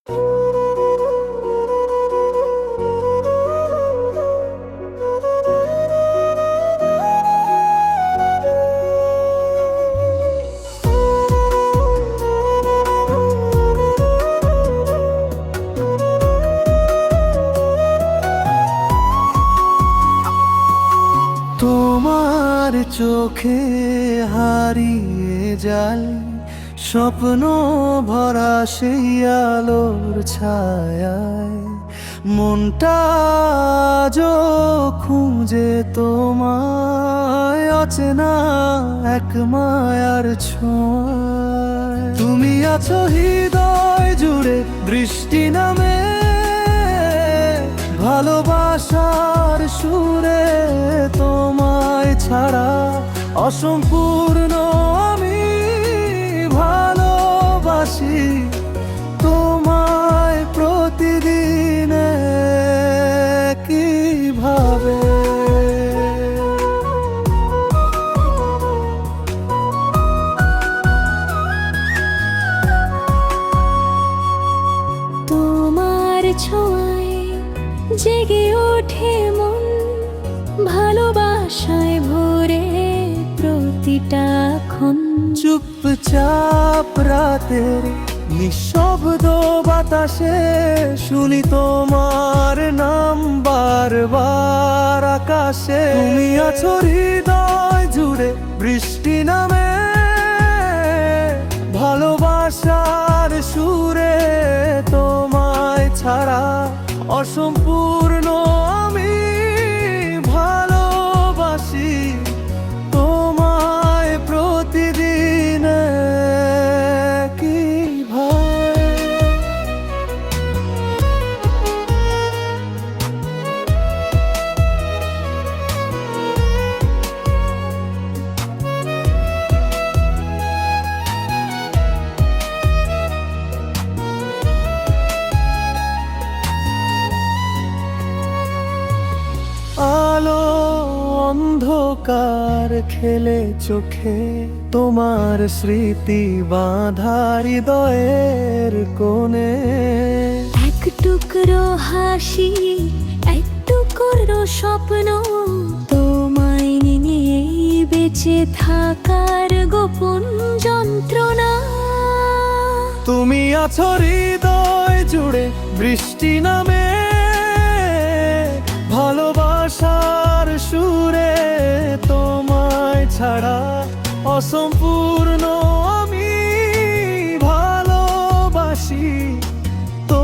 তোমার চোখে হারিয়ে যাই স্বপ্ন ভরা সেই আলোর ছায়ায়, মনটা আজও খুঁজে তোমায় অচেনা এক মায়ার ছোঁয়ায়। তুমি আছো হৃদয় জুড়ে বৃষ্টি নামে, ভালোবাসার সুরে তোমায় ছাড়া অসম্পূর্ণ আমি ভালোবাসি তোমায় প্রতিদিন কিভাবে। তোমার ছোঁয়ায় জেগে ওঠে মন, ভালোবাসায় ভরে প্রতিটা ক্ষণ। চুপচাপ রাতের নিঃশব্দ বাতাসে শুনি তোমার নাম বারবার আকাশে। তুমি আছো হৃদয় জুড়ে বৃষ্টি নামে, ভালোবাসার সুরে তোমায় ছাড়া অসম্পূর্ণ আমি ভালোবাসি তোমায় প্রতিদিন কিভাবে। আলো অন্ধকার খেলে চোখে, তোমার স্মৃতি বাঁধা হৃদয়ের কোণে। এক টুকরো হাসি, এক টুকরো স্বপ্ন, তোমায় নিয়ে বেঁচে থাকার গোপন যন্ত্রণা। তুমি আছো হৃদয় জুড়ে বৃষ্টি নামে, ভালোবাসার সুরে তোমায় ছাড়া অসম্পূর্ণ আমি ভালোবাসি তো